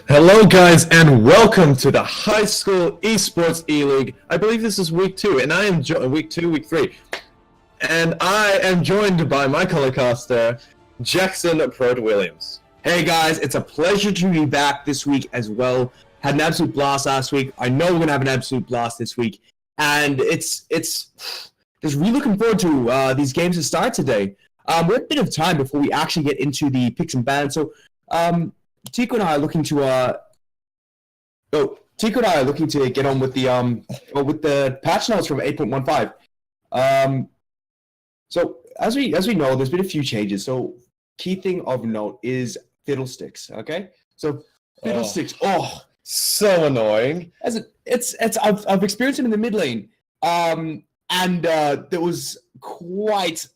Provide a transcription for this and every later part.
Hello guys and welcome to the High School Esports E-League. I believe this is week 2 and I am week 3. And I am joined by my colorcaster, Jackson Prode Williams. Hey guys, it's a pleasure to be back this week as well. Had an absolute blast last week. I know we're gonna have an absolute blast this week. And it's just really looking forward to these games to start today. We have a bit of time before we actually get into the picks and bans. So Tico and I are looking to get on with the patch notes from 8.15. So as we know, there's been a few changes. So key thing of note is fiddlesticks. Okay, so fiddlesticks. So annoying. I've experienced it in the mid lane, and that was quite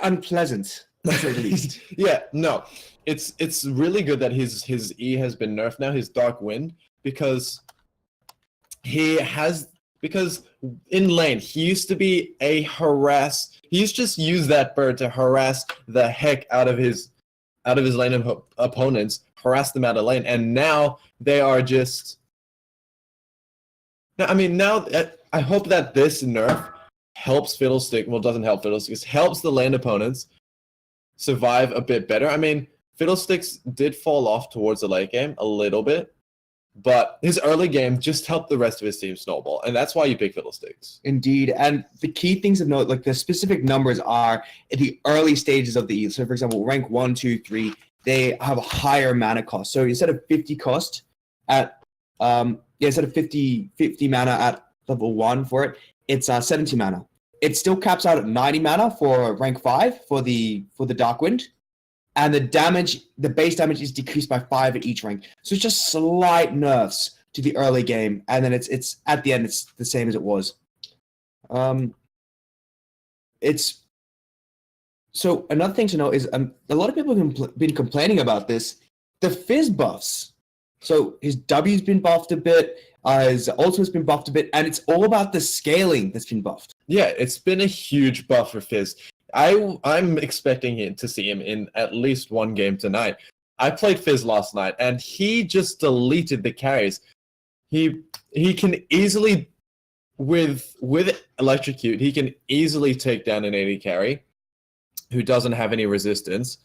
unpleasant, to say the least. Yeah, no. It's really good that his E has been nerfed now, his Dark Wind, because in lane he used to be a harass. He used to just use that bird to harass the heck out of his lane opponents, harass them out of lane, and now they are just. Now I hope that this nerf helps Fiddlestick. Well, doesn't help Fiddlesticks. Helps the lane opponents survive a bit better. I mean, Fiddlesticks did fall off towards the late game a little bit, but his early game just helped the rest of his team snowball, and that's why you pick Fiddlesticks. Indeed, and the key things of note, like the specific numbers, are at the early stages of the E. So, for example, rank 1, 2, 3, they have a higher mana cost. So instead of 50 cost at instead of 50 mana at level 1 for it, it's 70 mana. It still caps out at 90 mana for rank 5 for the Dark Wind. And the base damage is decreased by 5 at each rank. So it's just slight nerfs to the early game, and then it's at the end it's the same as it was. So another thing to know is a lot of people have been complaining about this. The Fizz buffs. So his W's been buffed a bit, his ultimate's been buffed a bit, and it's all about the scaling that's been buffed. Yeah, it's been a huge buff for Fizz. I'm expecting to see him in at least one game tonight. I played Fizz last night, and he just deleted the carries. He can easily, with Electrocute, he can easily take down an AD carry who doesn't have any resistance.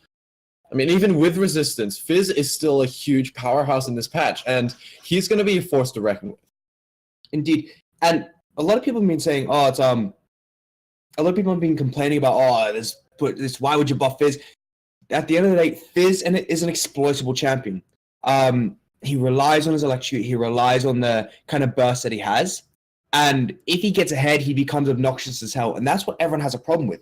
I mean, even with resistance, Fizz is still a huge powerhouse in this patch, and he's going to be a force to reckon with. Indeed. And a lot of people have been saying, a lot of people have been complaining about, this. Why would you buff Fizz? At the end of the day, Fizz is an exploitable champion. He relies on his Electrocute. He relies on the kind of burst that he has. And if he gets ahead, he becomes obnoxious as hell. And that's what everyone has a problem with.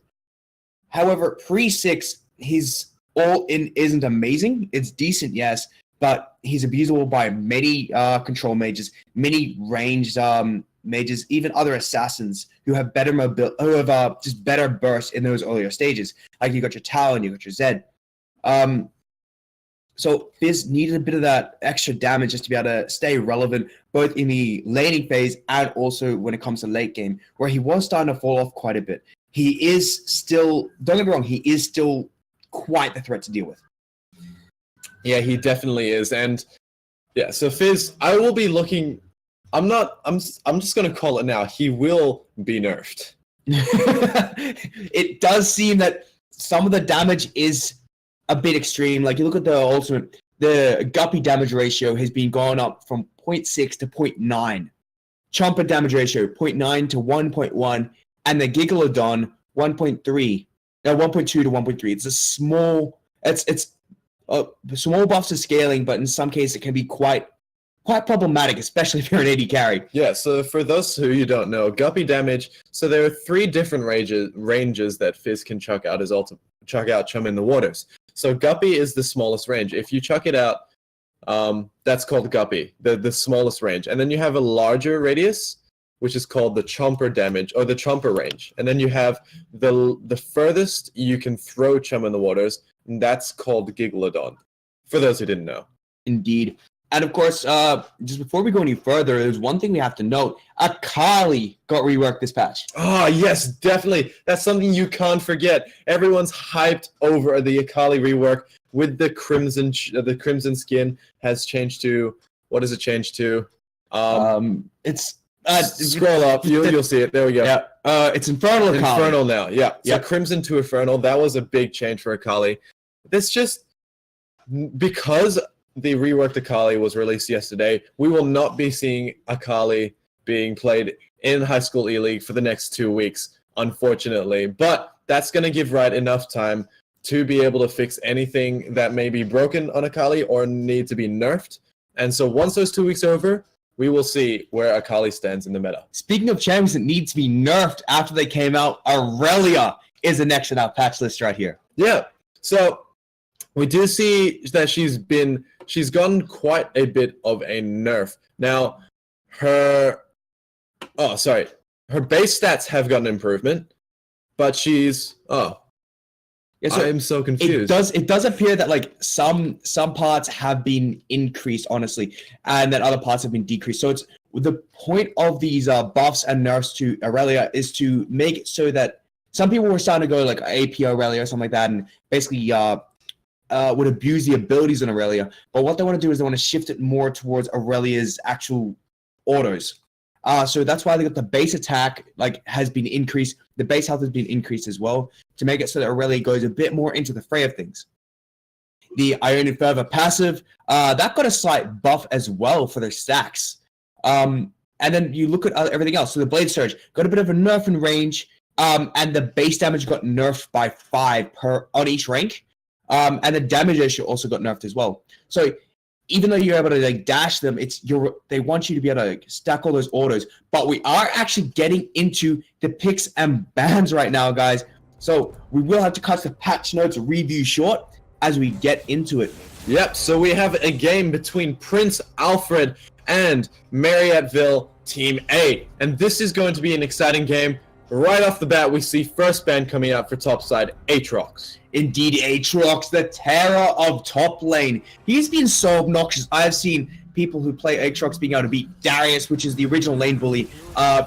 However, pre-6, his all-in isn't amazing. It's decent, yes, but he's abusable by many control mages, many ranged mages, even other assassins who have better just better burst in those earlier stages. Like you got your Talon, you got your Zed. So Fizz needed a bit of that extra damage just to be able to stay relevant, both in the laning phase and also when it comes to late game, where he was starting to fall off quite a bit. He is still, don't get me wrong, he is still quite the threat to deal with. Yeah, he definitely is. And yeah, so Fizz, I will be looking. I'm just gonna call it now. He will be nerfed. It does seem that some of the damage is a bit extreme. Like you look at the ultimate, the Guppy damage ratio has been going up from 0.6 to 0.9. Chomper damage ratio 0.9 to 1.1, and the Gigalodon 1.2 to 1.3. It's a small. It's small buffs to scaling, but in some cases it can be quite problematic, especially if you're an AD carry. Yeah, so for those who you don't know, Guppy damage, so there are 3 different ranges that Fizz can chuck out Chum in the Waters. So Guppy is the smallest range. If you chuck it out, that's called Guppy, the smallest range. And then you have a larger radius, which is called the Chomper damage, or the Chomper range. And then you have the furthest you can throw Chum in the Waters, and that's called Gigalodon, for those who didn't know. Indeed. And of course, just before we go any further, there's one thing we have to note. Akali got reworked this patch. Oh, yes, definitely. That's something you can't forget. Everyone's hyped over the Akali rework with the crimson skin has changed to, what does it change to? It's scroll up, you'll see it. There we go. Yeah, it's Infernal Akali. Infernal now, yeah. Yeah. So Crimson to Infernal, that was a big change for Akali. That's just because the reworked Akali was released yesterday, we will not be seeing Akali being played in High School E-League for the next 2 weeks, unfortunately. But that's going to give Riot enough time to be able to fix anything that may be broken on Akali or need to be nerfed. And so once those 2 weeks are over, we will see where Akali stands in the meta. Speaking of champions that need to be nerfed after they came out, Aurelia is the next in our patch list right here. Yeah, so we do see that she's gotten quite a bit of a nerf. Now, her base stats have gotten improvement, but I'm so confused. It does appear that like some parts have been increased, honestly, and that other parts have been decreased. So it's the point of these buffs and nerfs to Aurelia is to make it so that some people were starting to go like AP Aurelia or something like that, and basically would abuse the abilities on Aurelia. But what they want to do is they want to shift it more towards Aurelia's actual autos. So that's why they got the base attack has been increased. The base health has been increased as well to make it so that Aurelia goes a bit more into the fray of things. The Ionian Fervor passive, that got a slight buff as well for their stacks. And then you look at everything else. So the Blade Surge got a bit of a nerf in range, and the base damage got nerfed by 5 on each rank. And the damage issue also got nerfed as well. So even though you're able to dash them, they want you to be able to stack all those autos. But we are actually getting into the picks and bans right now, guys. So we will have to cut the patch notes review short as we get into it. Yep, so we have a game between Prince Alfred and Marryatville Team A. And this is going to be an exciting game. Right off the bat, we see first ban coming out for topside, Aatrox. Indeed, Aatrox, the terror of top lane. He's been so obnoxious. I've seen people who play Aatrox being able to beat Darius, which is the original lane bully. I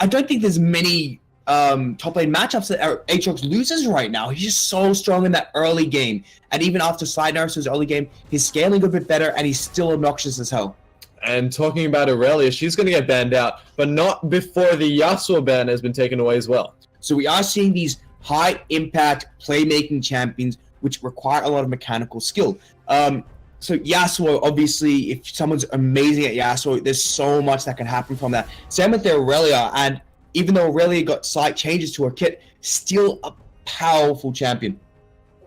don't think there's many top lane matchups that Aatrox loses right now. He's just so strong in that early game. And even after side nerfs his early game, he's scaling a bit better, and he's still obnoxious as hell. And talking about Aurelia, she's going to get banned out, but not before the Yasuo ban has been taken away as well. So we are seeing these high-impact playmaking champions, which require a lot of mechanical skill. So Yasuo, obviously, if someone's amazing at Yasuo, there's so much that can happen from that. Same with the Aurelia, and even though Aurelia got slight changes to her kit, still a powerful champion.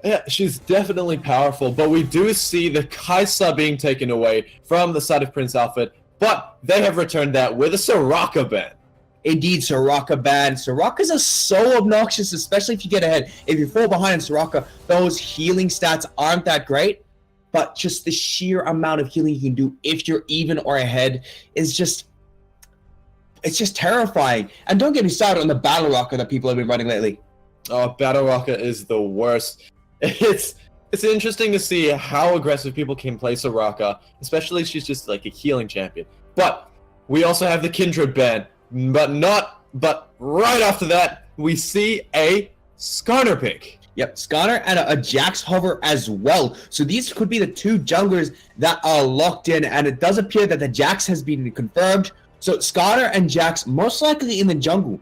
Yeah, she's definitely powerful, but we do see the Kai'Sa being taken away from the side of Prince Alfred, but they have returned that with a Soraka ban. Indeed, Soraka ban. Sorakas are so obnoxious, especially if you get ahead. If you fall behind in Soraka, those healing stats aren't that great, but just the sheer amount of healing you can do if you're even or ahead is just... it's just terrifying. And don't get me started on the Battle Rocket that people have been running lately. Oh, Battle Rocket is the worst. It's interesting to see how aggressive people can play Soraka, especially if she's just like a healing champion. But we also have the Kindred ban, but right after that, we see a Skarner pick. Yep, Skarner and a Jax hover as well. So these could be the two junglers that are locked in, and it does appear that the Jax has been confirmed. So Skarner and Jax most likely in the jungle.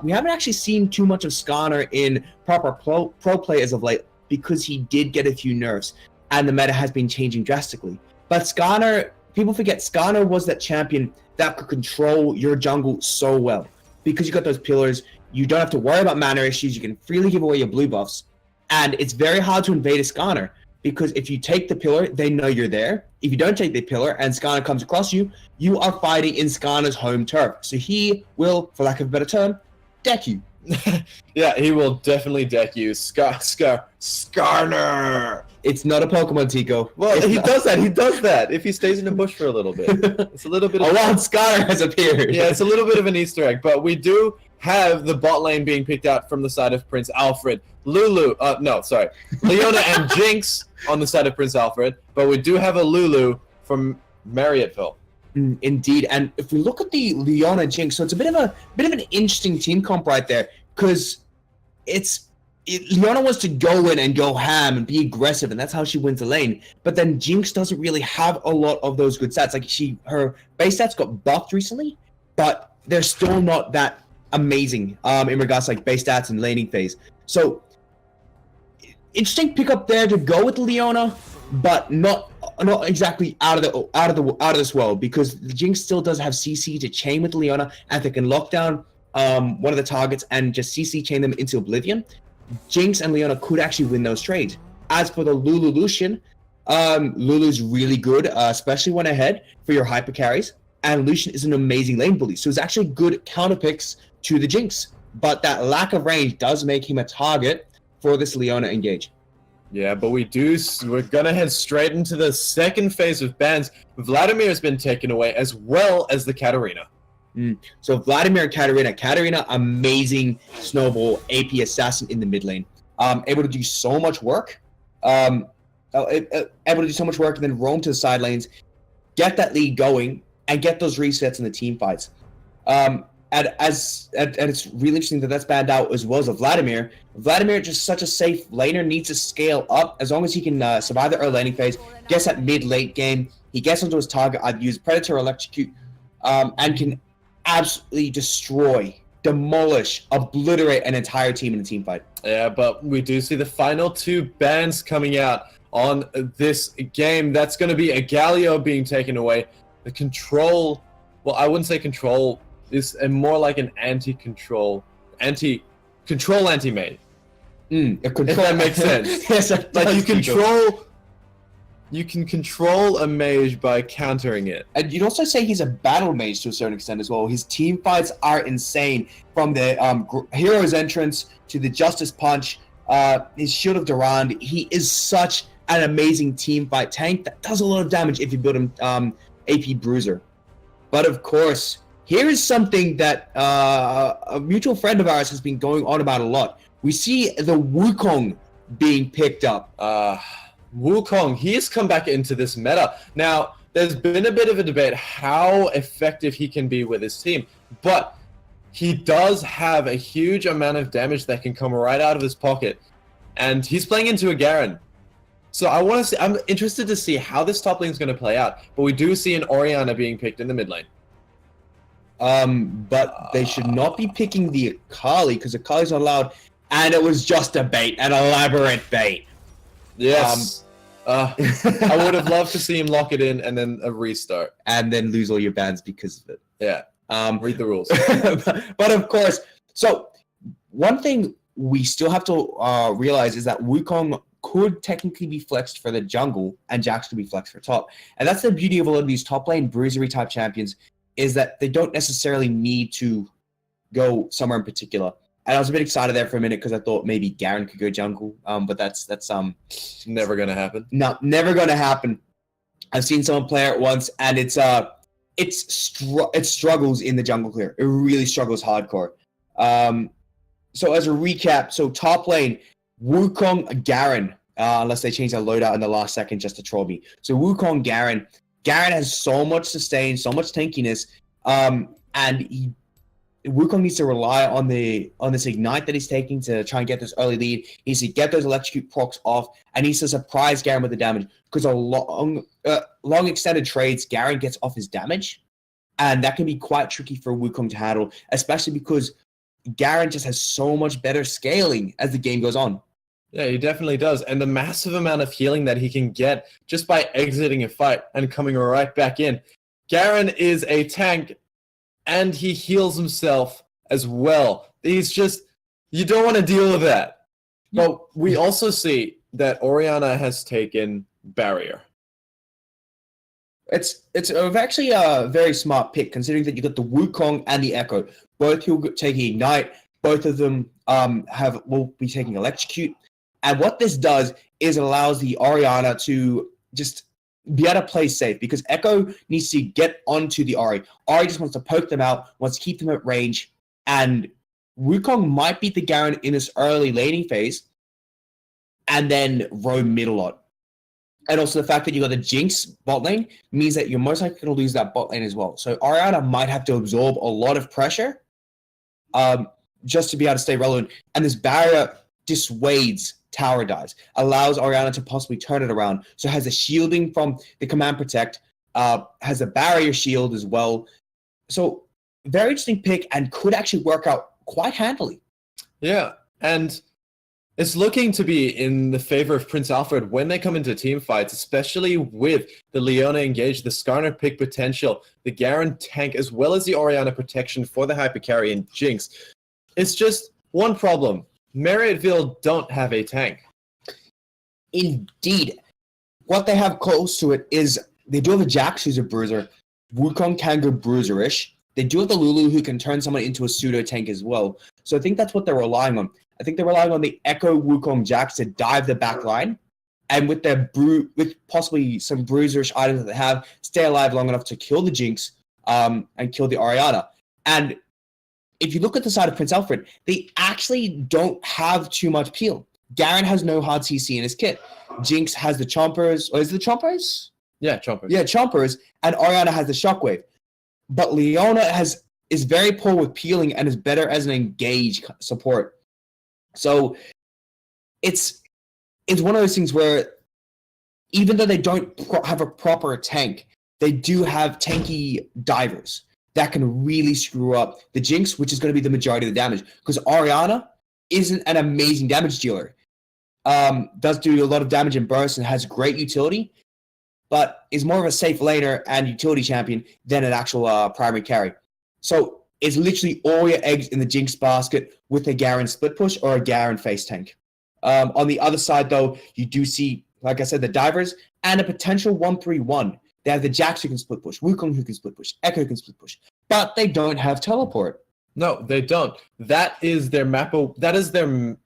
We haven't actually seen too much of Skarner in proper pro play as of late, because he did get a few nerfs, and the meta has been changing drastically. But Skarner, people forget, Skarner was that champion that could control your jungle so well. Because you got those pillars, you don't have to worry about mana issues, you can freely give away your blue buffs. And it's very hard to invade a Skarner, because if you take the pillar, they know you're there. If you don't take the pillar and Skarner comes across you, you are fighting in Skarner's home turf. So he will, for lack of a better term, deck you. Yeah, he will definitely deck you. Skarner. It's not a Pokemon, Tico. Well, he does that if he stays in the bush for a little bit. It's a little bit of a wild Skarner has appeared. Yeah, it's a little bit of an Easter egg, but we do have the bot lane being picked out from the side of Prince Alfred. Leona and Jinx on the side of Prince Alfred, but we do have a Lulu from Marryatville. Indeed, and if we look at the Leona Jinx, so it's a bit of an interesting team comp right there, because Leona wants to go in and go ham and be aggressive, and that's how she wins the lane. But then Jinx doesn't really have a lot of those good stats. Like her base stats got buffed recently, but they're still not that amazing in regards to like base stats and laning phase. So interesting pickup there to go with Leona, but not exactly out of this world, because the Jinx still does have CC to chain with Leona, and they can lock down one of the targets and just CC chain them into oblivion. Jinx and Leona could actually win those trades. As for the Lulu Lucian, Lulu's really good, especially when ahead for your hyper carries, and Lucian is an amazing lane bully, so it's actually good counter picks to the Jinx. But that lack of range does make him a target for this Leona engage. Yeah, but we're gonna head straight into the second phase of bans. Vladimir has been taken away, as well as the Katarina. So Vladimir and Katarina, amazing snowball AP assassin in the mid lane. Able to do so much work. Able to do so much work and then roam to the side lanes, get that lead going, and get those resets in the team fights. And it's really interesting that that's banned out as well as a Vladimir. Vladimir, just such a safe laner, needs to scale up as long as he can survive the early laning phase, gets that mid-late game, he gets onto his target, either use Predator or Electrocute, and can absolutely demolish, obliterate an entire team in a team fight. Yeah, but we do see the final two bans coming out on this game. That's going to be a Galio being taken away. The control, well, I wouldn't say control, is more like an anti-control mage. If that makes sense. Yes, like you can control a mage by countering it. And you'd also say he's a battle mage to a certain extent as well. His team fights are insane, from the hero's entrance to the Justice Punch, his Shield of Durand. He is such an amazing team fight tank that does a lot of damage if you build him AP Bruiser. But of course, here is something that a mutual friend of ours has been going on about a lot. We see the Wukong being picked up. Wukong, he has come back into this meta. Now, there's been a bit of a debate how effective he can be with his team, but he does have a huge amount of damage that can come right out of his pocket, and he's playing into a Garen. So I'm interested to see how this top lane is going to play out, but we do see an Orianna being picked in the mid lane. But they should not be picking the Akali, because Akali's not allowed, and it was just a bait, an elaborate bait. Yes. I would have loved to see him lock it in and then a restart. And then lose all your bans because of it. Yeah. Read the rules. But of course, so one thing we still have to realize is that Wukong could technically be flexed for the jungle and Jax could be flexed for top. And that's the beauty of a lot of these top lane bruisery type champions, is that they don't necessarily need to go somewhere in particular. And I was a bit excited there for a minute because I thought maybe Garen could go jungle, but that's never gonna happen. No, never gonna happen. I've seen someone play it once, and it struggles in the jungle clear. It really struggles hardcore. So as a recap, so top lane, Wukong, Garen, unless they change their loadout in the last second just to troll me. So Wukong, Garen. Garen has so much sustain, so much tankiness, and Wukong needs to rely on this ignite that he's taking to try and get this early lead. He needs to get those electrocute procs off, and he needs to surprise Garen with the damage, because a long extended trades, Garen gets off his damage, and that can be quite tricky for Wukong to handle, especially because Garen just has so much better scaling as the game goes on. Yeah, he definitely does. And the massive amount of healing that he can get just by exiting a fight and coming right back in. Garen is a tank, and he heals himself as well. He's just, you don't want to deal with that. But we also see that Orianna has taken Barrier. It's actually a very smart pick, considering that you got the Wukong and the Echo, both who are taking Ignite. Both of them will be taking Electrocute. And what this does is it allows the Orianna to just be able to play safe, because Echo needs to get onto the Ori. Ori just wants to poke them out, wants to keep them at range, and Wukong might beat the Garen in this early laning phase and then roam mid a lot. And also the fact that you got the Jinx bot lane means that you're most likely going to lose that bot lane as well. So Orianna might have to absorb a lot of pressure just to be able to stay relevant. And this barrier dissuades tower dives, allows Orianna to possibly turn it around. So has a shielding from the Command Protect, has a barrier shield as well. So very interesting pick and could actually work out quite handily. Yeah, and it's looking to be in the favor of Prince Alfred when they come into team fights, especially with the Leona engaged, the Skarner pick potential, the Garen tank, as well as the Orianna protection for the Hypercarry and Jinx. It's just one problem. Marryatville don't have a tank. Indeed. What they have close to it is they do have a Jax who's a bruiser. Wukong can go bruiser-ish. They do have the Lulu who can turn someone into a pseudo tank as well. So I think that's what they're relying on. I think they're relying on the Echo Wukong Jax to dive the back line, and with their with possibly some bruiserish items that they have, stay alive long enough to kill the Jinx and kill the Orianna. And if you look at the side of Prince Alfred, they actually don't have too much peel. Garen has no hard CC in his kit. Jinx has the Chompers. Or is it the Chompers? Yeah, Chompers. Yeah, Chompers. And Orianna has the Shockwave. But Leona is very poor with peeling and is better as an engage support. So it's one of those things where even though they don't have a proper tank, they do have tanky divers that can really screw up the Jinx, which is going to be the majority of the damage. Because Orianna isn't an amazing damage dealer. Does do a lot of damage in bursts and has great utility, but is more of a safe laner and utility champion than an actual primary carry. So it's literally all your eggs in the Jinx basket with a Garen split push or a Garen face tank. On the other side, though, you do see, like I said, the divers and a potential 1-3-1. They have the Jax who can split push, Wukong who can split push, Echo who can split push, but they don't have teleport. No, they don't. That is their map. That is their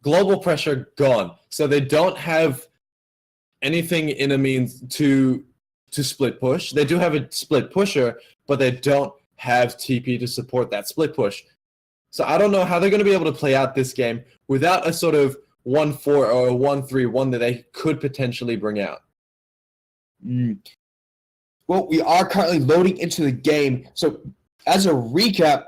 global pressure gone. So they don't have anything in a means to split push. They do have a split pusher, but they don't have TP to support that split push. So I don't know how they're going to be able to play out this game without a sort of 1-4 or a 1-3-1 that they could potentially bring out. Well, we are currently loading into the game. So as a recap,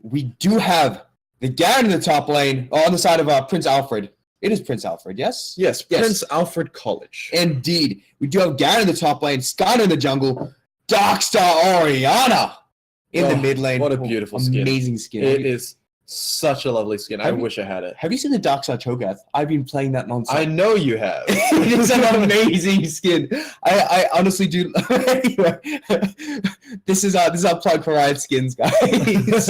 we do have the Garen in the top lane on the side of Prince Alfred. It is Prince Alfred, yes? Yes, Prince Alfred College. Indeed. We do have Garen in the top lane, Skarner in the jungle, Darkstar Orianna in the mid lane. What a beautiful skin. Amazing skin. It is such a lovely skin. I wish I had it. Have you seen the Darkstar Cho'Gath? I've been playing that nonstop. I know you have. It is an amazing skin. I honestly do. Anyway, this is our plug for Riot Skins, guys.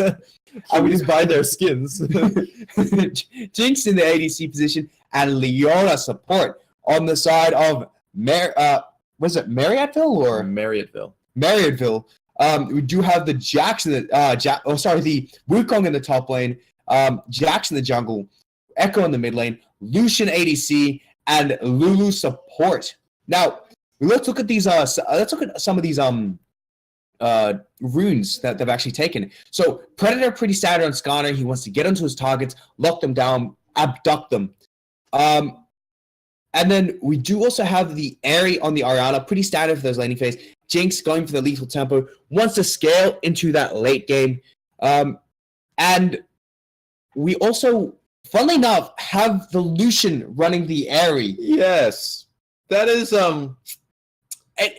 I would just buy their skins. Jinx in the ADC position and Leona support on the side of was it Marryatville or Marryatville? Marryatville. We do have the Jax in the the Wukong in the top lane, Jax in the jungle, Echo in the mid lane, Lucian ADC, and Lulu support. Now let's look at these. Let's look at some of these runes that they've actually taken. So Predator pretty standard on Skarner. He wants to get onto his targets, lock them down, abduct them. And then we do also have the Aerie on the Orianna, pretty standard for those laning phase. Jinx going for the lethal tempo, wants to scale into that late game. And we also, funnily enough, have the Lucian running the Aerie. Yes. That is an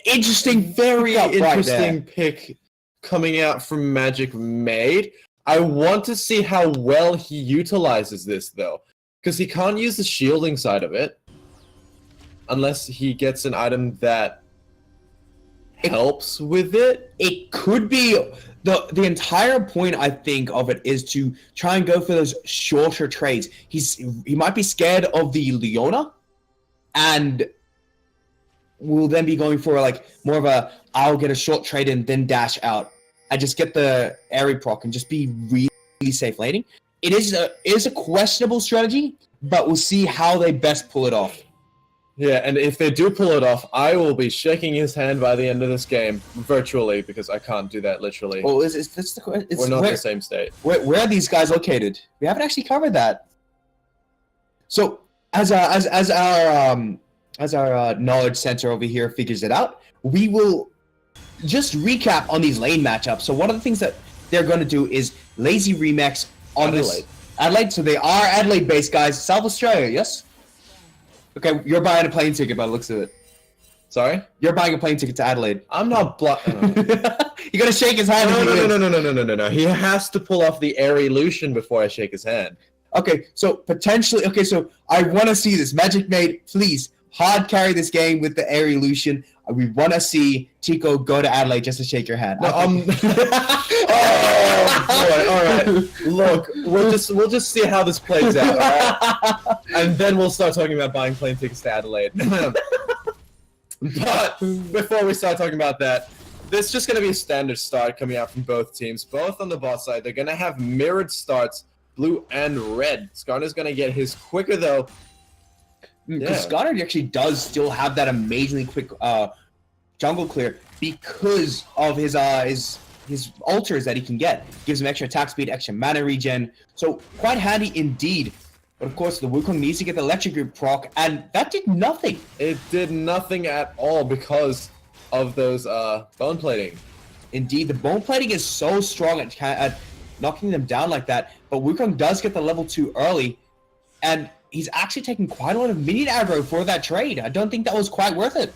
interesting, very interesting pick coming out from Magic Made. I want to see how well he utilizes this, though, because he can't use the shielding side of it unless he gets an item that helps with it. It could be the entire point, I think, of it is to try and go for those shorter trades. He might be scared of the Leona, and will then be going for like more of a I'll get a short trade and then dash out and just get the Aerie proc and just be really safe laning. It is a questionable strategy, but we'll see how they best pull it off. Yeah, and if they do pull it off, I will be shaking his hand by the end of this game, virtually, because I can't do that literally. Well, is that's the question? We're not the same state. Where are these guys located? We haven't actually covered that. So as our knowledge center over here figures it out, we will just recap on these lane matchups. So one of the things that they're going to do is Lazy Remix on Adelaide. So they are Adelaide-based guys, South Australia, yes? Okay, you're buying a plane ticket by the looks of it. Sorry? You're buying a plane ticket to Adelaide. I'm not You're gonna shake his hand. No. He has to pull off the air illusion before I shake his hand. Okay, so potentially, so I want to see this. Magic Mate, please, hard carry this game with the air illusion. We want to see Chico go to Adelaide just to shake your hand. No, oh, boy, all right. Look, we'll just see how this plays out, all right? And then we'll start talking about buying plane tickets to Adelaide. But before we start talking about that, there's just going to be a standard start coming out from both teams. Both on the bot side, they're going to have mirrored starts, blue and red. Skarner's going to get his quicker, though. Because Skarner actually does still have that amazingly quick jungle clear because of his altars that he can get. Gives him extra attack speed, extra mana regen. So quite handy indeed. But of course, the Wukong needs to get the electric group proc, and that did nothing. It did nothing at all because of those bone plating. Indeed, the bone plating is so strong at knocking them down like that. But Wukong does get the level 2 early, and he's actually taking quite a lot of minion aggro for that trade. I don't think that was quite worth it.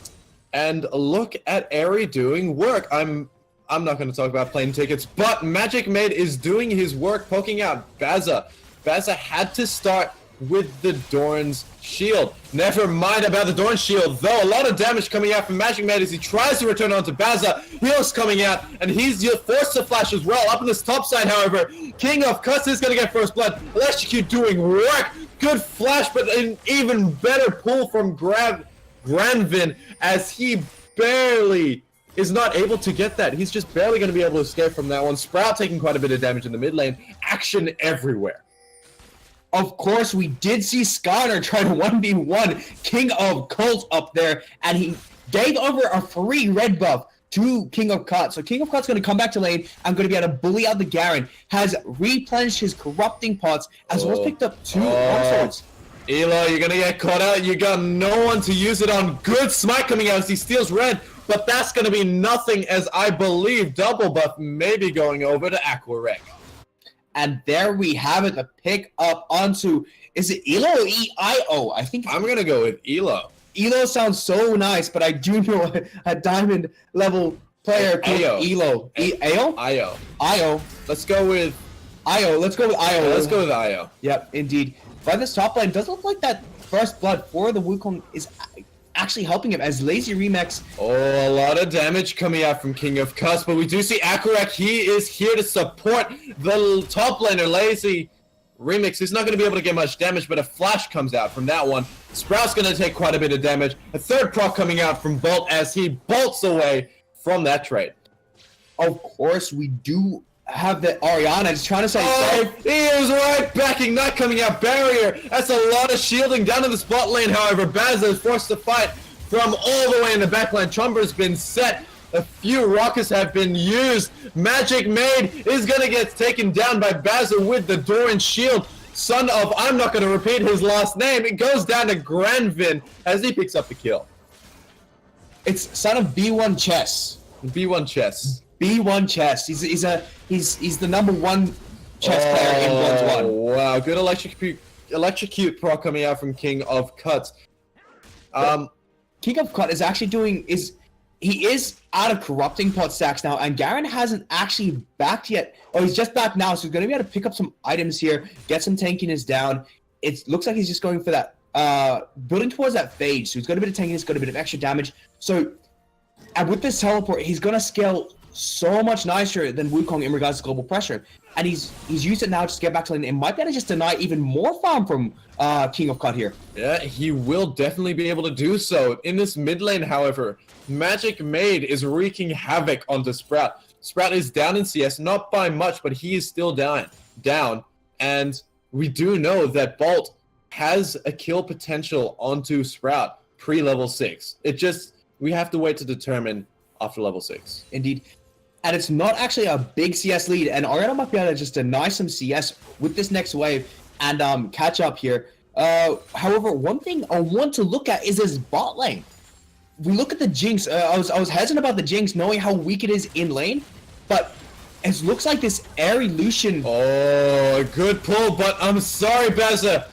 And look at Airy doing work. I'm not going to talk about plane tickets, but Magic Maid is doing his work, poking out Baza. Baza had to start with the Dorn's shield. Never mind about the Dorn's shield, though. A lot of damage coming out from Magic Maid as he tries to return onto Baza. Heal's coming out, and he's forced to flash as well. Up on this top side, however, King of Cuts is going to get first blood. Electrocute doing work. Good flash, but an even better pull from Granvin as he barely is not able to get that. He's just barely going to be able to escape from that one. Sprout taking quite a bit of damage in the mid lane. Action everywhere. Of course, we did see Skarner try to 1v1 King of Cults up there, and he gave over a free red buff to King of Cuts. So King of Cuts going to come back to lane. I'm going to be able to bully out the Garen. Has replenished his corrupting pots, as well as picked up 2 swords. Elo, you're going to get caught out. You got no one to use it on. Good smite coming out as he steals red, but that's going to be nothing, as I believe double buff may be going over to Aquarek. And there we have it, the pick up onto, is it Elo or EIO? I think I'm going to go with Elo. Elo sounds so nice, but I do know a diamond level player called Elo. Io. Io. Let's go with Io. Let's go with Io. Let's go with Io. Yep, indeed. But this top lane does look like that first blood for the Wukong is actually helping him as Lazy Remix. Oh, a lot of damage coming out from King of Cuss, but we do see Akurak. He is here to support the top laner, Lazy Remix. He's not going to be able to get much damage, but a flash comes out from that one. Sprout's going to take quite a bit of damage. A third proc coming out from Bolt as he bolts away from that trade. Of course, we do have the Orianna. Just trying to say, he is right backing, not coming out. Barrier. That's a lot of shielding down in the spot lane. However, Baza is forced to fight from all the way in the backline. Chumber's been set. A few rockets have been used. Magic Maid is going to get taken down by Baza with the Doran shield. Son of, I'm not going to repeat his last name. It goes down to Granvin as he picks up the kill. It's son of B1 Chess. B1 Chess. B1 Chess. He's the number 1 chess player in Bronze 1. Wow, good electrocute proc coming out from King of Cuts. King of Cut is actually doing he is out of corrupting pot stacks now, and Garen hasn't actually backed yet. Oh, he's just back now, so he's going to be able to pick up some items here, get some tankiness down. It looks like he's just going for that, building towards that phage. So he's got a bit of tankiness, got a bit of extra damage. So, and with this teleport, he's going to scale so much nicer than Wukong in regards to global pressure. And he's used it now to get back to lane. It might be able to just deny even more farm from King of Cut here. Yeah, he will definitely be able to do so. In this mid lane, however, Magic Maid is wreaking havoc onto Sprout. Sprout is down in CS, not by much, but he is still down. And we do know that Bolt has a kill potential onto Sprout. pre-level 6. We have to wait to determine after level 6. Indeed. And it's not actually a big CS lead, and Ariana might be able to just deny some CS with this next wave and catch up here. However, one thing I want to look at is his bot lane. We look at the Jinx. I was hesitant about the Jinx, knowing how weak it is in lane, but it looks like this Airy Lucian. Oh, good pull, but I'm sorry, Beza.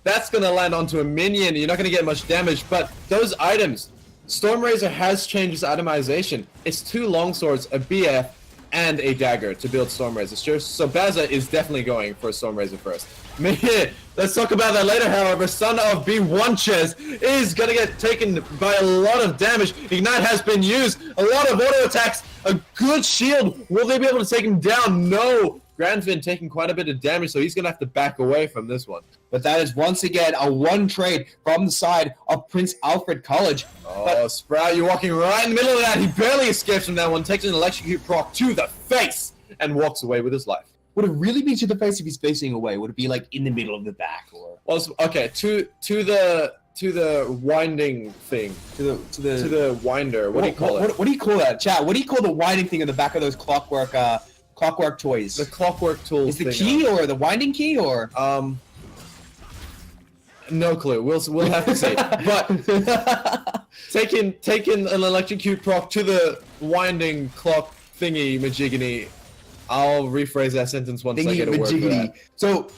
That's gonna land onto a minion. You're not gonna get much damage, but those items. Stormrazor has changed its itemization. It's 2 longswords, a BF, and a dagger to build Stormrazor. So Baza is definitely going for a Stormrazor first. Let's talk about that later, however. Son of B1ches is gonna get taken by a lot of damage. Ignite has been used. A lot of auto attacks. A good shield. Will they be able to take him down? No. Grandvin taking quite a bit of damage, so he's gonna have to back away from this one. But that is once again a one trade from the side of Prince Alfred College. Oh, Sprout, you're walking right in the middle of that. He barely escapes from that one, takes an electrocute proc to the face, and walks away with his life. Would it really be to the face if he's facing away? Would it be like in the middle of the back, or? Well, okay, to the winding thing. To the winder. What do you call it? What do you call that, chat? What do you call the winding thing in the back of those clockwork toys? The clockwork tool. Is the key or the winding key or? No clue. We'll have to see. But taking an electrocute proc to the winding clock thingy majigany. I'll rephrase that sentence once I get a word for that. So,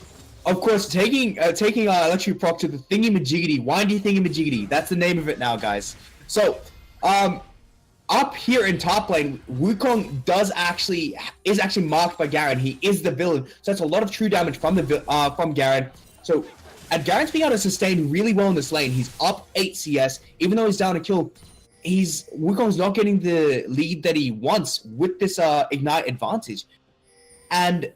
of course, taking electrocute proc to the thingy majiggy, windy thingy majiggy. That's the name of it now, guys. So, up here in top lane, Wukong is actually marked by Garen. He is the villain, so that's a lot of true damage from Garen. So, and Garen's being able to sustain really well in this lane. He's up 8 CS, even though he's down a kill. Wukong's not getting the lead that he wants with this Ignite advantage, and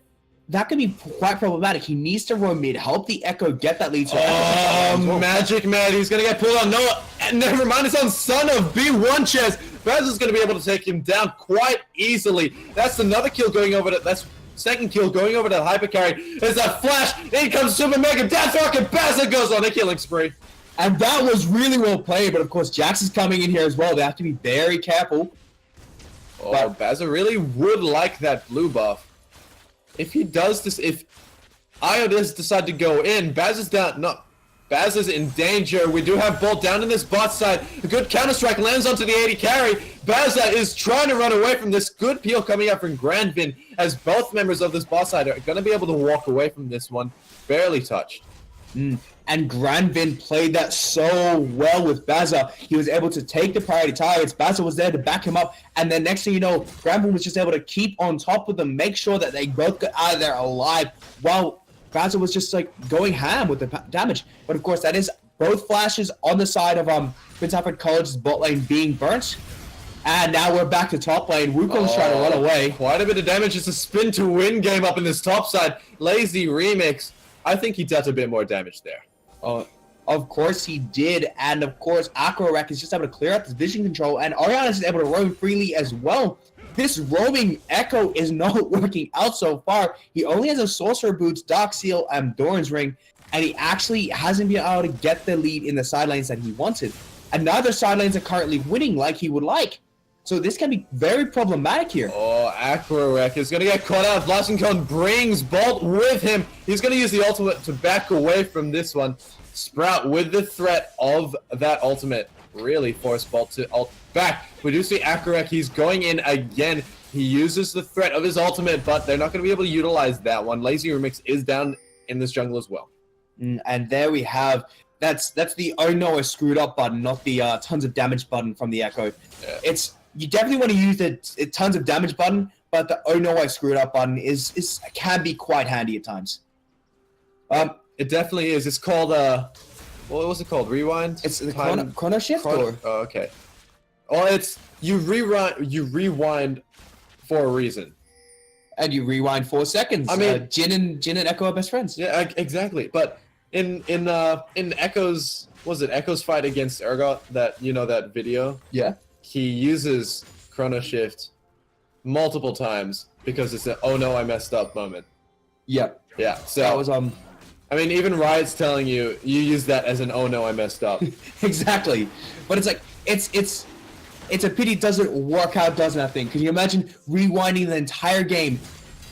that can be quite problematic. He needs to roam mid, help the Echo get that lead. Magic Man, he's gonna get pulled on. No, never mind. It's on Son of B1ches. Baz is gonna be able to take him down quite easily. That's another kill going over to. That's second kill going over to Hyper Carry. There's that flash. In comes Super Mega Death Rock, and Baz goes on a killing spree. And that was really well played, but of course Jax is coming in here as well. They have to be very careful. Oh, Bazza really would like that blue buff. If he does this, if Io does decide to go in, Baz is down. No, Baz is in danger. We do have Bolt down in this bot side. A good counter strike lands onto the 80 carry. Bazza is trying to run away from this. Good peel coming out from Grandvin, as both members of this bot side are going to be able to walk away from this one. Barely touched. And Grandvin played that so well with Bazza. He was able to take the priority targets. Bazza was there to back him up. And then next thing you know, Grandvin was just able to keep on top of them, make sure that they both got out of there alive, while Bazza was just like going ham with the damage. But of course, that is both flashes on the side of Prince Alfred College's bot lane being burnt. And now we're back to top lane. Wukong's trying to run away. Quite a bit of damage. It's a spin to win game up in this top side. Lazy remix. I think he dealt a bit more damage there. Of course he did, and of course Aquarek is just able to clear out this vision control, and Ariana is able to roam freely as well. This roaming Echo is not working out so far. He only has a Sorcerer Boots, Dark Seal, and Doran's Ring, and he actually hasn't been able to get the lead in the side lanes that he wanted. And neither side lanes are currently winning like he would like. So this can be very problematic here. Oh, Aquarek is going to get caught out. Blasting Cone brings Bolt with him. He's going to use the ultimate to back away from this one. Sprout with the threat of that ultimate really forced Bolt to ult back. We do see Aquarek. He's going in again. He uses the threat of his ultimate, but they're not going to be able to utilize that one. Lazy Remix is down in this jungle as well. And there we have... That's the oh no I screwed up button, not the tons of damage button from the Echo. Yeah. You definitely want to use the tons of damage button, but the oh no I screwed up button can be quite handy at times. It definitely is. It's called what was it called? Rewind? It's the chrono shift or? Oh, okay. Oh, it's you rewind for a reason. And you rewind 4 seconds. I mean, Jin and Echo are best friends. Yeah, exactly. But in Echo's Echo's fight against Urgot, that video? Yeah. He uses Chrono Shift multiple times because it's an oh no I messed up moment. Yep. Yeah. So that was I mean, even Riot's telling you use that as an oh no, I messed up. Exactly. But it's like it's a pity it doesn't work how it does in that thing. Can you imagine rewinding the entire game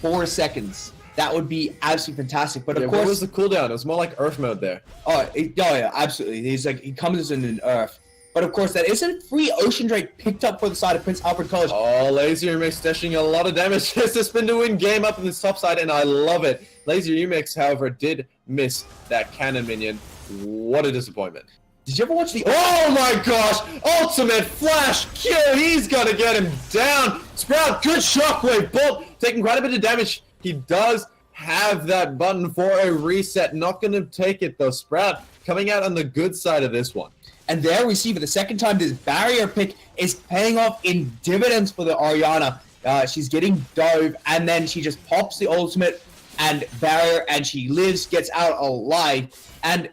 4 seconds? That would be absolutely fantastic. But of course, what was the cooldown? It was more like Earth mode there. Oh yeah, absolutely. He comes in an Earth. But of course, that isn't free Ocean Drake picked up for the side of Prince Alfred College. Oh, Lazy Remix dashing a lot of damage. This has been the win game up in the top side, and I love it. Lazy Remix, however, did miss that cannon minion. What a disappointment. Did you ever watch the... Oh my gosh! Ultimate flash kill! He's gonna get him down! Sprout, good shockwave bolt! Taking quite a bit of damage. He does have that button for a reset. Not gonna take it though. Sprout coming out on the good side of this one. And there we see for the second time this barrier pick is paying off in dividends for the Orianna. She's getting dove, and then she just pops the ultimate and barrier, and she lives, gets out alive, and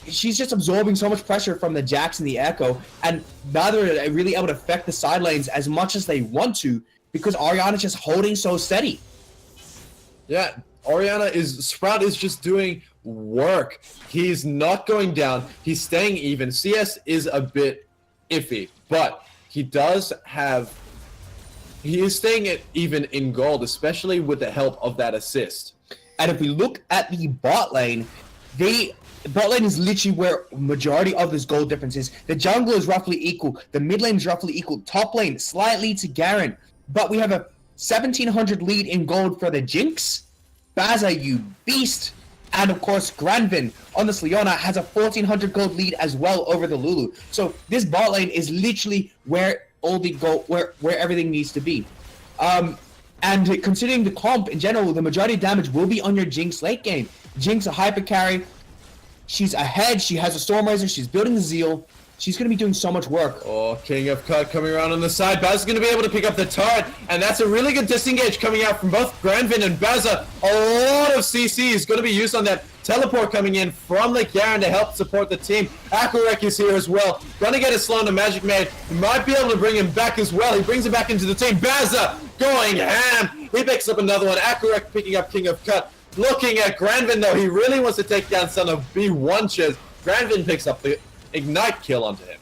she's just absorbing so much pressure from the Jax and the Echo, and neither are they really able to affect the side lanes as much as they want to because Orianna's just holding so steady. Yeah, Sprout is just doing work. He's not going down. He's staying even. CS is a bit iffy, but he is staying it even in gold, especially with the help of that assist. And if we look at the bot lane, bot lane is literally where majority of this gold difference is. The jungle is roughly equal. The mid lane is roughly equal. Top lane, slight lead to Garen. But we have a 1,700 lead in gold for the Jinx. Baza, you beast. And of course, Granvin on this Leona has a 1,400 gold lead as well over the Lulu. So this bot lane is literally where all the gold, where everything needs to be. And considering the comp in general, the majority of damage will be on your Jinx late game. Jinx a hyper carry. She's ahead. She has a Stormraiser. She's building the Zeal. She's going to be doing so much work. Oh, King of Cut coming around on the side. Baz is going to be able to pick up the turret, and that's a really good disengage coming out from both Granvin and Baza. A lot of CC is going to be used on that teleport coming in from the Garen to help support the team. Akurek is here as well. Going to get a slow on the Magic Maid. He might be able to bring him back as well. He brings him back into the team. Baza going ham. He picks up another one. Akurek picking up King of Cut. Looking at Granvin, though, he really wants to take down Son of B1. Granvin picks up the Ignite kill onto him.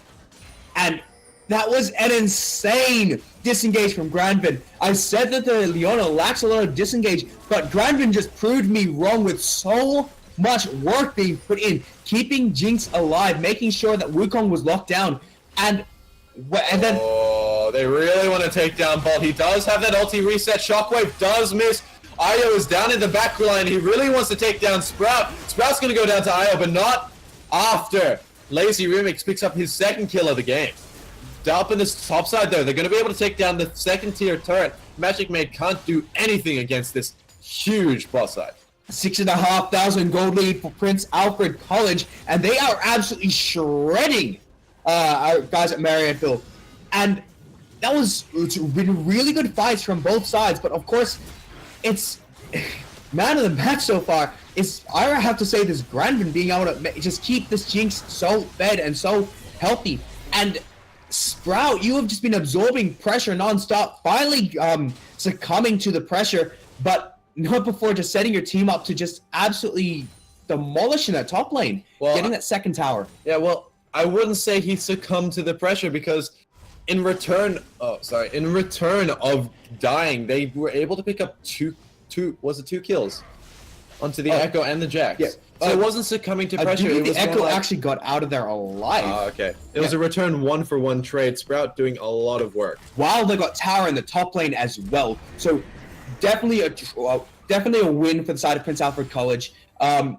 And that was an insane disengage from Granvin. I said that the Leona lacks a lot of disengage, but Granvin just proved me wrong with so much work being put in, keeping Jinx alive, making sure that Wukong was locked down, and then... Oh, they really want to take down Bolt. He does have that ulti reset. Shockwave does miss. Io is down in the back line. He really wants to take down Sprout. Sprout's going to go down to Io, but not after Lazy Remix picks up his second kill of the game. Up in this top side, though, they're going to be able to take down the second tier turret. Magic Maid can't do anything against this huge boss side. 6,500 gold lead for Prince Alfred College, and they are absolutely shredding our guys at Marryatville. And it's been really good fights from both sides, but of course, it's man of the match so far is, I have to say, this Granvin being able to just keep this Jinx so fed and so healthy. And Sprout, you have just been absorbing pressure nonstop, finally succumbing to the pressure, but not before just setting your team up to just absolutely demolishing that top lane, getting that second tower. Yeah, well, I wouldn't say he succumbed to the pressure because in return of dying, they were able to pick up two kills onto the Echo and the Jax. Yeah. So it wasn't succumbing to pressure. It was the Echo actually got out of there alive. Okay. It was a return 1-for-1 trade. Sprout doing a lot of work. While they got tower in the top lane as well. So definitely a win for the side of Prince Alfred College. And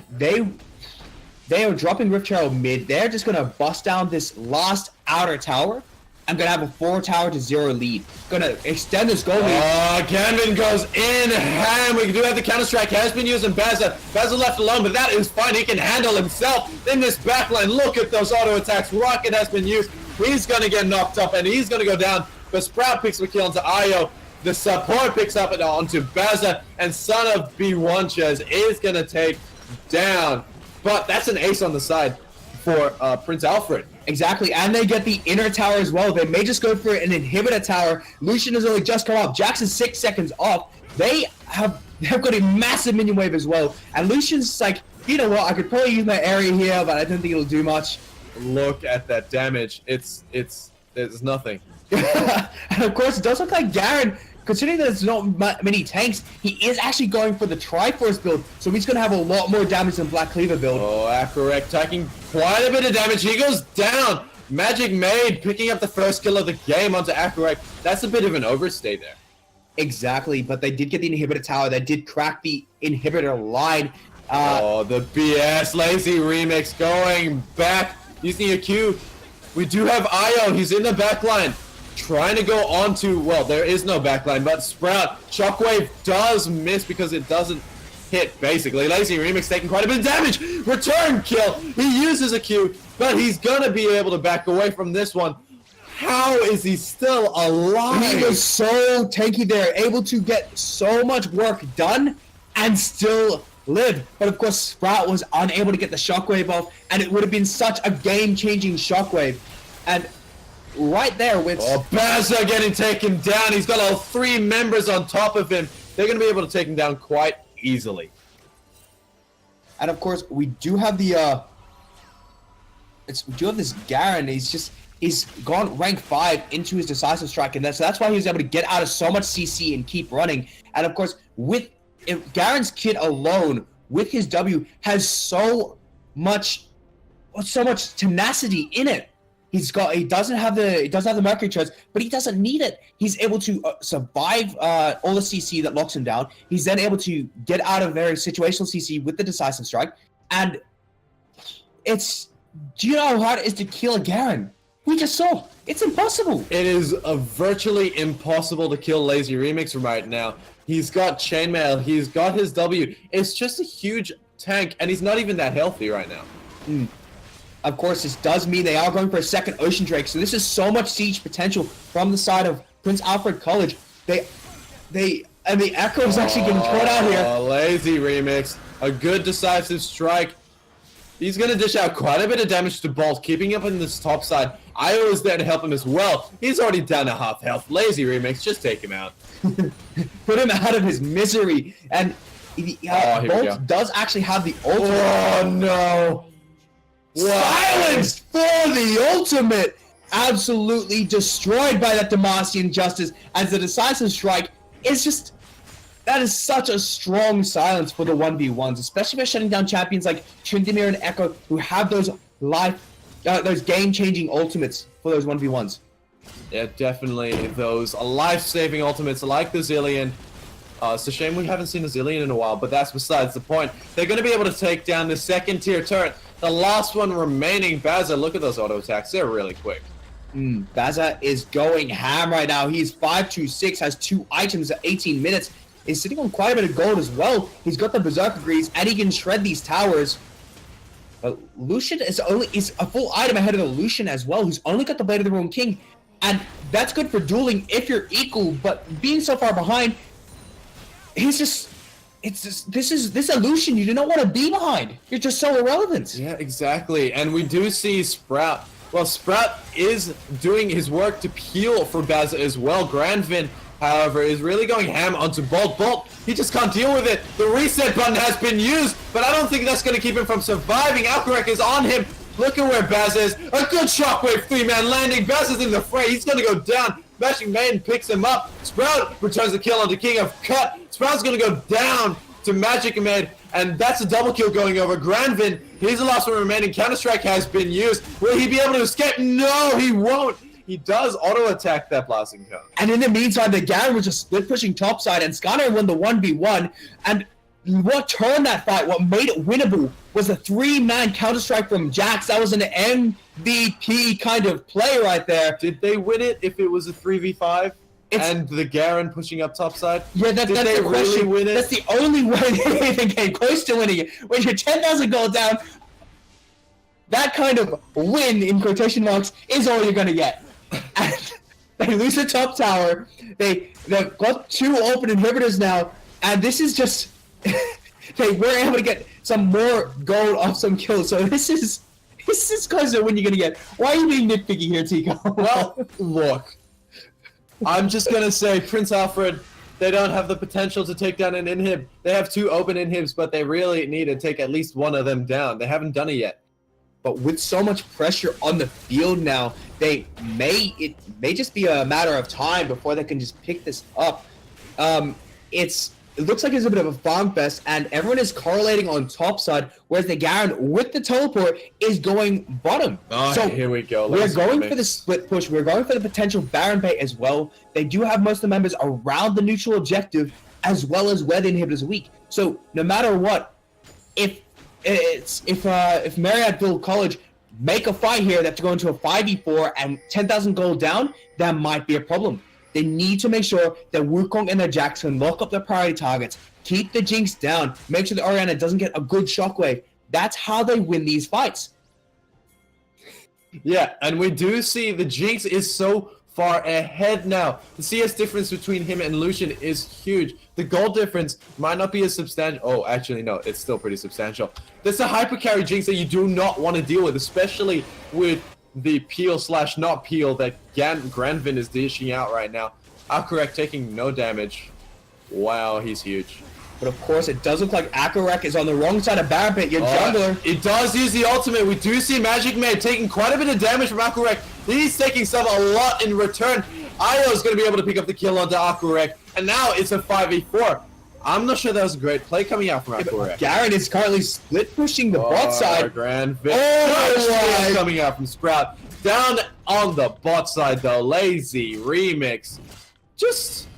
they are dropping Rift Herald mid. They're just going to bust down this last outer tower. I'm going to have a 4-0 lead. Going to extend this goal lead. Granvin goes in ham. We do have the counter-strike. Has been used in Baza. Baza left alone, but that is fine. He can handle himself in this backline. Look at those auto attacks. Rocket has been used. He's going to get knocked up, and he's going to go down. But Sprout picks up a kill onto Io. The support picks up it onto Baza, and Son of B1 is going to take down. But that's an ace on the side for Prince Alfred. Exactly, and they get the inner tower as well. They may just go for an inhibitor tower. Lucian has only just come off. Jackson's 6 seconds off. They have They've got a massive minion wave as well. And Lucian's like, you know what, I could probably use my area here, but I don't think it'll do much. Look at that damage. There's nothing. And of course, it does look like Garen, considering that there's not many tanks, he is actually going for the Triforce build, so he's going to have a lot more damage than Black Cleaver build. Oh, Acorek taking quite a bit of damage. He goes down. Magic Maid picking up the first kill of the game onto Acorek. That's a bit of an overstay there. Exactly, but they did get the inhibitor tower. They did crack the inhibitor line. Oh, the BS Lazy Remix going back, using a Q. We do have Io. He's in the backline. Trying to go onto, well, there is no backline, but Sprout. Shockwave does miss because it doesn't hit, basically. Lazy Remix taking quite a bit of damage. Return kill. He uses a Q, but he's going to be able to back away from this one. How is he still alive? He was so tanky there, able to get so much work done and still live. But of course, Sprout was unable to get the Shockwave off, and it would have been such a game-changing Shockwave. And right there with... Oh, Bazza getting taken down. He's got all 3 members on top of him. They're going to be able to take him down quite easily. And of course, we do have the... we do have this Garen. He's gone rank 5 into his decisive strike, and that's why he was able to get out of so much CC and keep running. And of course, with Garen's kit alone, with his W, has so much tenacity in it. He doesn't have the Mercury charge, but he doesn't need it. He's able to survive all the CC that locks him down. He's then able to get out of very situational CC with the decisive strike, and do you know how hard it is to kill a Garen? We just saw. It's impossible. It is virtually impossible to kill Lazy Remix right now. He's got chainmail. He's got his W. It's just a huge tank, and he's not even that healthy right now. Of course, this does mean they are going for a second Ocean Drake, so this is so much siege potential from the side of Prince Alfred College. And the Echo is actually getting thrown out here. Lazy Remix. A good decisive strike. He's going to dish out quite a bit of damage to Bolt, keeping up on this top side. Io is there to help him as well. He's already down to half health. Lazy Remix, just take him out. Put him out of his misery. And Bolt does actually have the ultimate. Oh, no. Silenced for the ultimate. Absolutely destroyed by that Demacian Justice, as the decisive strike is just... That is such a strong silence for the 1v1s, especially by shutting down champions like Tryndamere and Echo, who have those game-changing ultimates for those 1v1s. Yeah, definitely those life-saving ultimates like the Zillion. It's a shame we haven't seen the Zillion in a while, but that's besides the point. They're going to be able to take down the second-tier turret. The last one remaining, Bazza, look at those auto attacks. They're really quick. Bazza is going ham right now. He's 5-2-6, has 2 items at 18 minutes. Is sitting on quite a bit of gold as well. He's got the Berserker Greaves, and he can shred these towers. But Lucian is a full item ahead of the Lucian as well, who's only got the Blade of the Ruined King. And that's good for dueling if you're equal, but being so far behind, this is a Lucian you do not want to be behind. You're just so irrelevant. Yeah, exactly. And we do see Sprout. Well, Sprout is doing his work to peel for Bazza as well. Grandvin, however, is really going ham onto Bolt. Bolt, he just can't deal with it. The reset button has been used, but I don't think that's going to keep him from surviving. Alcorek is on him. Look at where Baz is. A good Shockwave 3-man landing. Baz is in the fray. He's going to go down. Mashing Maiden picks him up. Sprout returns the kill onto King of Cut. Sprout's going to go down to Magic Maid, and that's a double kill going over. Grandvin, he's the last one remaining. Counter-Strike has been used. Will he be able to escape? No, he won't. He does auto-attack that blasting cone. And in the meantime, the Garen was just split-pushing topside, and Skarner won the 1v1. And what turned that fight, what made it winnable, was a 3-man Counter-Strike from Jax. That was an MVP kind of play right there. Did they win it if it was a 3v5? And the Garen pushing up topside? Yeah, that's the question. Really win it? That's the only way they even came close to winning it. When you're 10,000 gold down, that kind of win, in quotation marks, is all you're going to get. And they lose the top tower. They've got 2 open inhibitors now, and this is just... they were able to get some more gold off some kills, so this is close to when you're going to get. Why are you being nitpicky here, Tico? Well, look. I'm just going to say, Prince Alfred, They don't have the potential to take down an inhib. They have 2 open inhibs, but they really need to take at least one of them down. They haven't done it yet. But with so much pressure on the field now, it may just be a matter of time before they can just pick this up. It looks like it's a bit of a farm fest, and everyone is correlating on top side, whereas the Garen with the teleport is going bottom. Oh, so here we go. We're going for the split push. We're going for the potential Baron bait as well. They do have most of the members around the neutral objective, as well as where the inhibitor is weak. So no matter what, if Marryatville College make a fight here, they have to go into a 5v4 and 10,000 gold down, that might be a problem. They need to make sure that Wukong and their Jax can lock up their priority targets, keep the Jinx down, make sure the Orianna doesn't get a good shockwave. That's how they win these fights. Yeah, and we do see the Jinx is so far ahead now. The CS difference between him and Lucian is huge. The gold difference might not be as substantial. Oh, actually, no, it's still pretty substantial. There's a hyper carry Jinx that you do not want to deal with, especially with the peel/not peel that Granvin is dishing out right now. Akurek taking no damage. Wow, he's huge. But of course, it does look like Akurek is on the wrong side of Baron Pit, your jungler. It does use the ultimate. We do see Magic Maid taking quite a bit of damage from Akurek. He's taking a lot in return. Io is going to be able to pick up the kill onto Akurek. And now it's a 5v4. I'm not sure that was a great play coming out from Alfred. Garen is currently split pushing the bot side. Grand victory coming out from Sprout. Down on the bot side though, lazy remix. Just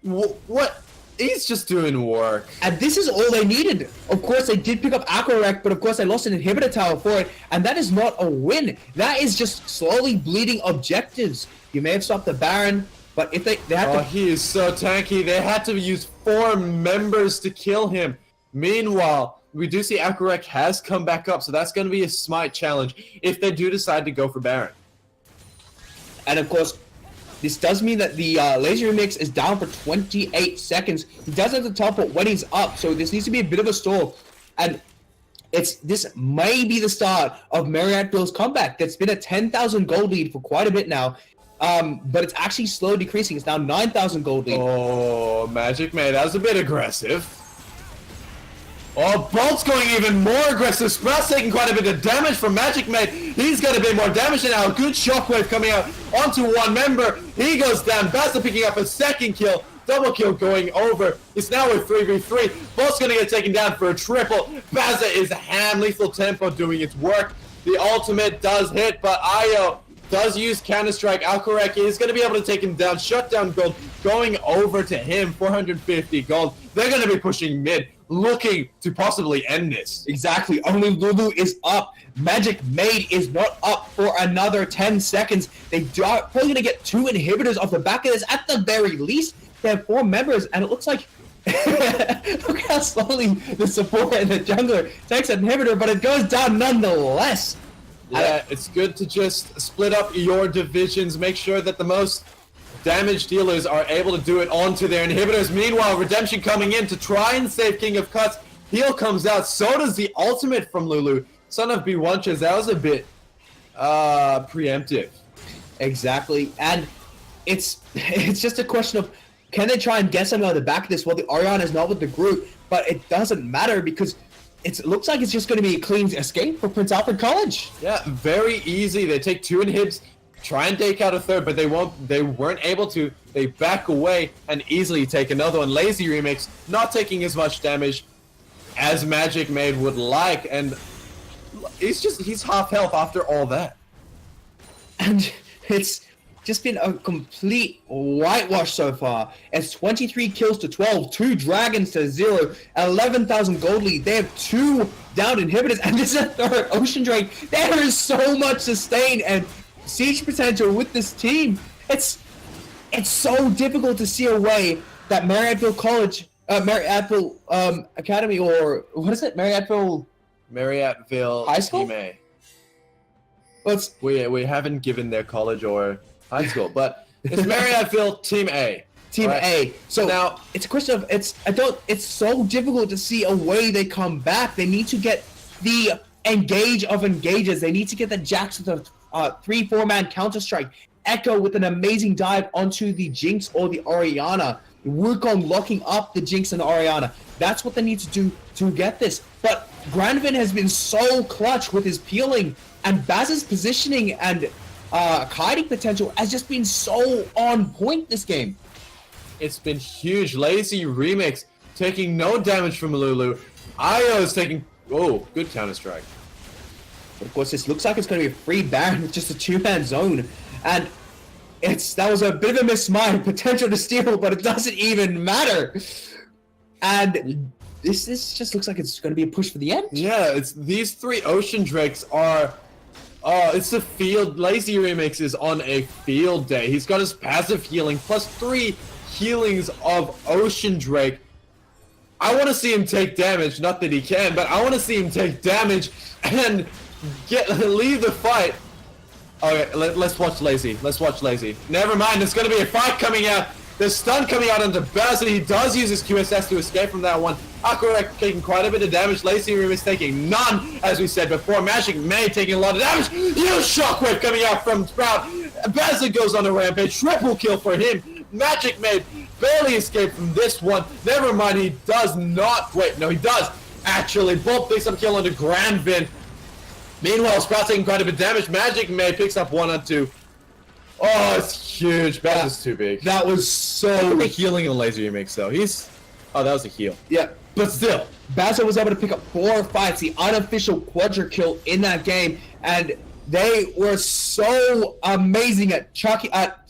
what? He's just doing work. And this is all they needed. Of course, they did pick up Akurek, but of course they lost an inhibitor tower for it, and that is not a win. That is just slowly bleeding objectives. You may have stopped the Baron, but if they have to... he is so tanky. They had to use 4 members to kill him. Meanwhile, we do see Akurek has come back up, so that's going to be a smite challenge if they do decide to go for Baron. And of course, this does mean that the laser remix is down for 28 seconds. He does have to teleport when he's up, so this needs to be a bit of a stall. And this may be the start of Marryatville's comeback. That's been a 10,000 gold lead for quite a bit now. But it's actually slowly decreasing. It's now 9,000 gold lead. Oh, Magic Maid, that was a bit aggressive. Oh, Bolt's going even more aggressive. Sprout's taking quite a bit of damage from Magic Maid. He's got a bit more damage now. Good shockwave coming out onto one member. He goes down. Basta picking up a second kill. Double kill going over. It's now a 3v3. Bolt's going to get taken down for a triple. Baza is ham lethal tempo doing its work. The ultimate does hit, but Io does use Counter-Strike. Akurek is going to be able to take him down. Shutdown gold going over to him. 450 gold. They're going to be pushing mid, looking to possibly end this. Exactly. Only Lulu is up. Magic Maid is not up for another 10 seconds. They are probably going to get 2 inhibitors off the back of this at the very least. They have 4 members, and it looks like... Look how slowly the support and the jungler takes an inhibitor, but it goes down nonetheless. Yeah, it's good to just split up your divisions. Make sure that the most damage dealers are able to do it onto their inhibitors. Meanwhile, Redemption coming in to try and save King of Cuts. Heal comes out. So does the ultimate from Lulu. Son of B1ches. That was a bit preemptive. Exactly. And it's just a question of, can they try and get something out of the back of this? Well, the Orianna is not with the group, but it doesn't matter because it looks like it's just going to be a clean escape for Prince Alfred College. Yeah, very easy. They take 2 inhibs, try and take out a third, but they weren't able to. They back away and easily take another one. Lazy Remix, not taking as much damage as Magic Maid would like, and he's half health after all that. And it's just been a complete whitewash so far. It's 23 kills to 12, 2 dragons to 0, 11,000 gold lead. They have 2 downed inhibitors, and this is a 3rd Ocean Drake. There is so much sustain and siege potential with this team. It's so difficult to see a way that Marryatville College, Marryatville Academy, or what is it? Marryatville High School? Team A. Well, we haven't given their college or high school, but it's Marryatville Team A. Team right? A. So now it's a question of it's so difficult to see a way they come back. They need to get the engage of engages. They need to get the Jax with a 3-4 man Counter-Strike. Echo with an amazing dive onto the Jinx or the Orianna. work on locking up the Jinx and Orianna. That's what they need to do to get this. But Granvin has been so clutch with his peeling, and Baz's positioning and kiting potential has just been so on point this game. It's been huge. Lazy Remix taking no damage from Lulu. Io is taking... Oh, good counter-strike. But of course, this looks like it's going to be a free Baron with just a two-man zone. And that was a bit of a mismine, potential to steal, but it doesn't even matter. And this just looks like it's going to be a push for the end. Yeah, it's these 3 Ocean Drakes are... it's the field. Lazy Remix is on a field day. He's got his passive healing plus 3 healings of Ocean Drake. I want to see him take damage. Not that he can, but I want to see him take damage and leave the fight. Okay, let's watch Lazy. Let's watch Lazy. Never mind, there's going to be a fight coming out. There's stun coming out onto Baz, and he does use his QSS to escape from that one. Aquarek taking quite a bit of damage. Lazy Remix taking none, as we said before. Magic May taking a lot of damage. Huge shockwave coming out from Sprout. Baz goes on a rampage. Triple kill for him. Magic May barely escaped from this one. Never mind, he does not. Wait, no, he does. Actually, both picks up kill onto Granvin. Meanwhile, Sprout taking quite a bit of damage. Magic May picks up 1 on 2. Oh, it's huge. Baz is too big. That was so... The healing on Lazy Remix, though. He's... Oh, that was a heal. Yeah, but still, Baza was able to pick up 4 fights, the unofficial quadra kill in that game, and they were so amazing at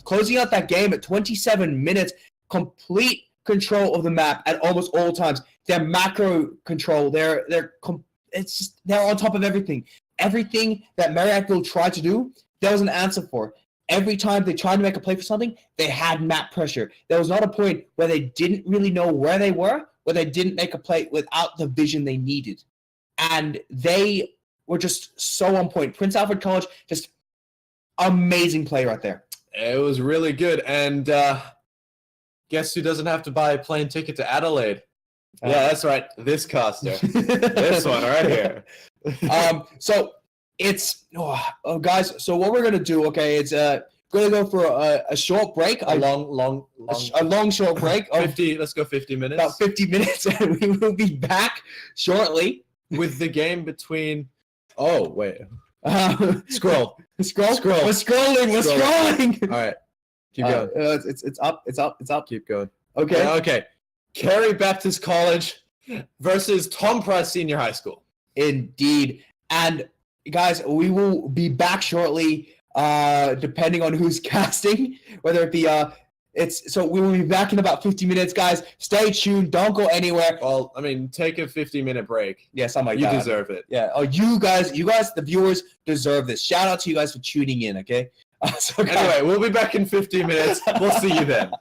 closing out that game at 27 minutes, complete control of the map at almost all times. Their macro control, they're on top of everything. Everything that Marryatville tried to do, there was an answer for. Every time they tried to make a play for something, they had map pressure. There was not a point where they didn't really know where they were, where they didn't make a play without the vision they needed. And they were just so on point. Prince Alfred College, just amazing play right there. It was really good. And guess who doesn't have to buy a plane ticket to Adelaide? Yeah, that's right. This caster. This one right here. So it's guys. So what we're gonna do? Okay, it's gonna go for a short break. A long short break. 50. Let's go 50 minutes. About 50 minutes, and we will be back shortly with the game between. Oh wait. Scroll. We're scrolling. All right. Keep going. It's up. Keep going. Okay. Okay. Carey Baptist College versus Tom Price Senior High School. Indeed. And guys, we will be back shortly, depending on who's casting, whether it be so we will be back in about 50 minutes, guys. Stay tuned, don't go anywhere. Well, I mean, take a 50-minute break. Yeah, something like that. You deserve it. Yeah. Oh, you guys, the viewers deserve this. Shout out to you guys for tuning in, okay? Anyway, we'll be back in 50 minutes. We'll see you then.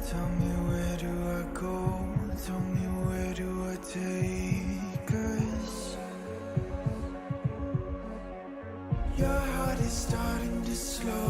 Tell me where do I go? Tell me where do I take us? Your heart is starting to slow